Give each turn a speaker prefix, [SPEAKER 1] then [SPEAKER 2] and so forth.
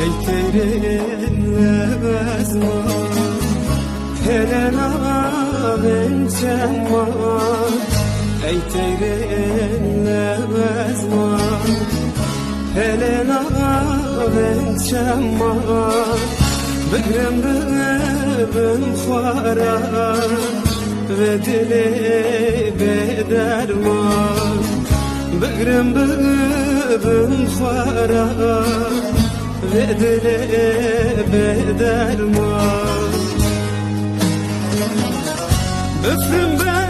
[SPEAKER 1] ey teyrinle bezma Helena ben çemma ey teyrinle bezma Helena ben çemma Bıgrım bıgrım khara ve dili bederman Bıgrım bıgrım khara ve dili bederman Öfrüm ben